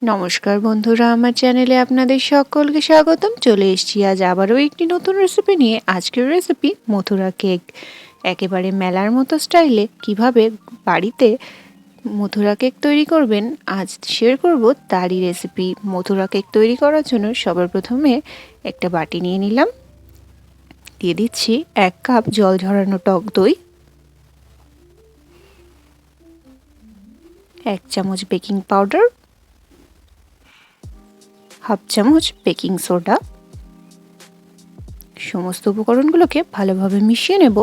নমস্কার বন্ধুরা, আমার চ্যানেলে আপনাদের সকলকে স্বাগতম। চলে এসেছি আজ আবারও একটি নতুন রেসিপি নিয়ে। আজকের রেসিপি মথুরা কেক। একেবারে মেলার মতো স্টাইলে কিভাবে বাড়িতে মথুরা কেক তৈরি করবেন আজ শেয়ার করব তারই রেসিপি। মথুরা কেক তৈরি করার জন্য সবার প্রথমে একটা বাটি নিয়ে নিলাম। দিয়ে দিচ্ছি 1 কাপ জল ঝরানো টক দই, 1 চামচ বেকিং পাউডার, হাফ চামচ বেকিং সোডা। সমস্ত উপকরণগুলোকে ভালোভাবে মিশিয়ে নেব।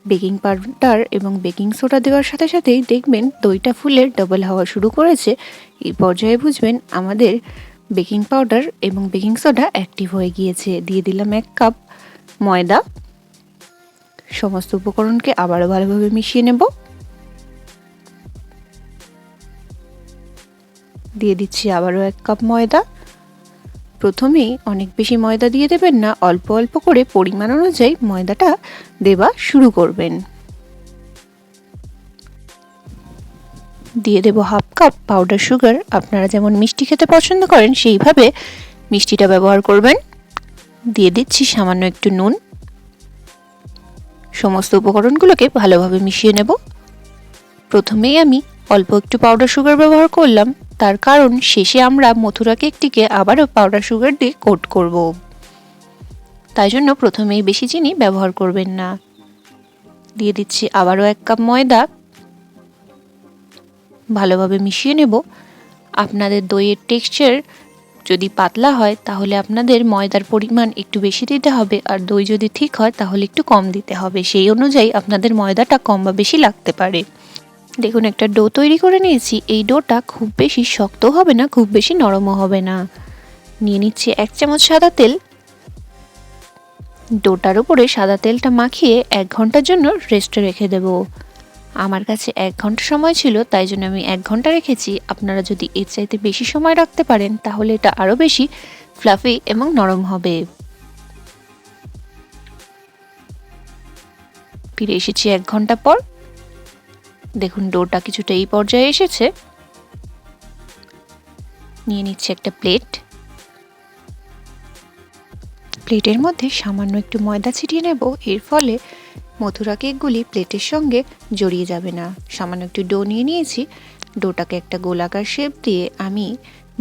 বেকিং পাউডার এবং বেকিং সোডা দেওয়ার সাথে সাথেই দেখবেন দইটা ফুলে ডাবল হওয়া শুরু করেছে। এই পর্যায়ে বুঝবেন আমাদের বেকিং পাউডার এবং বেকিং সোডা অ্যাক্টিভ হয়ে গিয়েছে। দিয়ে দিলাম 1 কাপ ময়দা। সমস্ত উপকরণকে আবারও ভালোভাবে মিশিয়ে নেব। দিয়ে দিচ্ছি আবারও 1 কাপ ময়দা। প্রথমেই অনেক বেশি ময়দা দিয়ে দেবেন না, অল্প অল্প করে পরিমাণ অনুযায়ী ময়দাটা দেওয়া শুরু করবেন। দিয়ে দেব হাফ কাপ পাউডার সুগার। আপনারা যেমন মিষ্টি খেতে পছন্দ করেন সেইভাবে মিষ্টিটা ব্যবহার করবেন। দিয়ে দিচ্ছি সামান্য একটু নুন। সমস্ত উপকরণগুলোকে ভালোভাবে মিশিয়ে নেব। প্রথমেই আমি অল্প একটু পাউডার সুগার ব্যবহার করলাম, তার কারণ শেষে আমরা মথুরা কেকটিকে আবারও পাউডার সুগার দিয়ে কোট করব, তাই জন্য প্রথমেই বেশি চিনি ব্যবহার করবেন না। দিয়ে দিচ্ছি আবারও 1 কাপ ময়দা। ভালোভাবে মিশিয়ে নেব। আপনাদের দইয়ের টেক্সচার যদি পাতলা হয় তাহলে আপনাদের ময়দার পরিমাণ একটু বেশি দিতে হবে, আর দই যদি ঠিক হয় তাহলে একটু কম দিতে হবে। সেই অনুযায়ী আপনাদের ময়দাটা কম বা বেশি লাগতে পারে। দেখুন একটা ডো তৈরি করে নিয়েছি। এই ডোটা খুব বেশি শক্ত হবে না, খুব বেশি নরমও হবে না। নিয়ে নিচ্ছি 1 চামচ সাদা তেল। ডোটার উপরে সাদা তেলটা মাখিয়ে 1 ঘন্টার জন্য রেস্টে রেখে দেব। আমার কাছে 1 ঘন্টা সময় ছিল, তাই জন্য আমি 1 ঘন্টা রেখেছি। আপনারা যদি এর চাইতে বেশি সময় রাখতে পারেন তাহলে এটা আরও বেশি ফ্লাফি এবং নরম হবে। ফিরে এসেছি 1 ঘন্টা পর। দেখুন ডোটা কিছুটা এই পর্যায়ে এসেছে। নিয়ে নিচ্ছি একটা প্লেট। প্লেটের মধ্যে সামান্য একটু ময়দা ছিটিয়ে নেব। এর ফলে মথুরা কেকগুলি প্লেটের সঙ্গে জড়িয়ে যাবে না। সামান্য একটু ডো নিয়ে নিয়েছি। ডোটাকে একটা গোলাকার শেপ দিয়ে আমি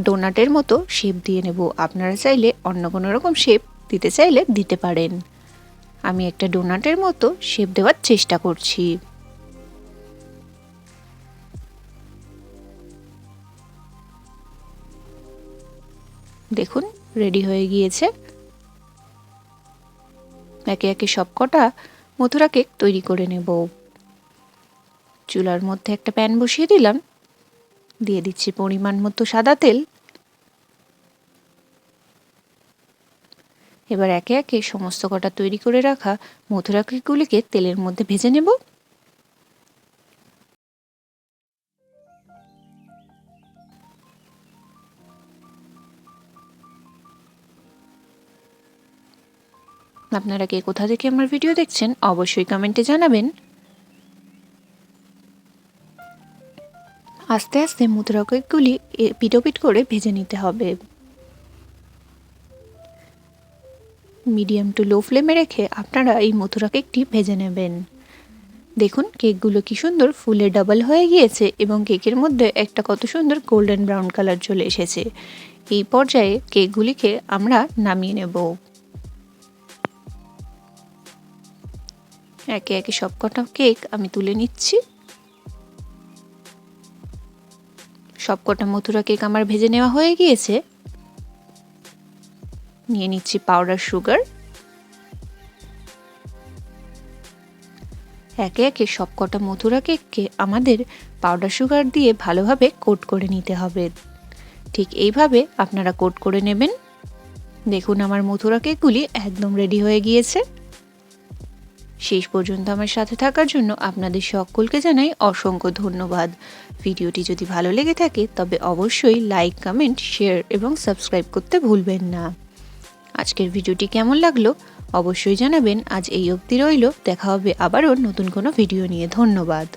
ডোনাটের মতো শেপ দিয়ে নেব। আপনারা চাইলে অন্য কোনো রকম শেপ দিতে চাইলে দিতে পারেন। আমি একটা ডোনাটের মতো শেপ দেওয়ার চেষ্টা করছি। দেখুন রেডি হয়ে গিয়েছে। একে একে সবকটা মথুরা কেক তৈরি করে নেব। চুলার মধ্যে একটা প্যান বসিয়ে দিলাম। দিয়ে দিচ্ছি পরিমাণ মতো সাদা তেল। এবার একে একে সমস্ত কটা তৈরি করে রাখা মথুরা কেকগুলিকে তেলের মধ্যে ভেজে নেব। আপনারা কে কোথা থেকে আমার ভিডিও দেখছেন অবশ্যই কমেন্টে জানাবেন। আস্তে আস্তে মথুরা কেকগুলি পিটোপিট করে ভেজে নিতে হবে। মিডিয়াম টু লো ফ্লেমে রেখে আপনারা এই মথুরা কেকটি ভেজে নেবেন। দেখুন কেকগুলো কি সুন্দর ফুলে ডাবল হয়ে গিয়েছে এবং কেকের মধ্যে একটা কত সুন্দর গোল্ডেন ব্রাউন কালার চলে এসেছে। এই পর্যায়ে কেকগুলিকে আমরা নামিয়ে নেব। একে একে সবকটা কেক আমি তুলে নিচ্ছি। সবকটা মথুরা কেক আমার ভেজে নেওয়া হয়ে গিয়েছে। নিয়ে নিচ্ছি পাউডার সুগার। একে একে সবকটা মথুরা কেককে আমাদের পাউডার সুগার দিয়ে ভালোভাবে কোট করে নিতে হবে। ঠিক এইভাবে আপনারা কোট করে নেবেন। দেখুন আমার মথুরা কেকগুলি একদম রেডি হয়ে গিয়েছে। শেষ পর্যন্ত আমার সাথে থাকার জন্য আপনাদের সকলকে জানাই অসংখ্য ধন্যবাদ। ভিডিওটি যদি ভালো লেগে থাকে তবে অবশ্যই লাইক, কমেন্ট, শেয়ার এবং সাবস্ক্রাইব করতে ভুলবেন না। আজকের ভিডিওটি কেমন লাগলো অবশ্যই জানাবেন। আজ এই অবধি রইল। দেখা হবে আবারও নতুন কোনো ভিডিও নিয়ে। ধন্যবাদ।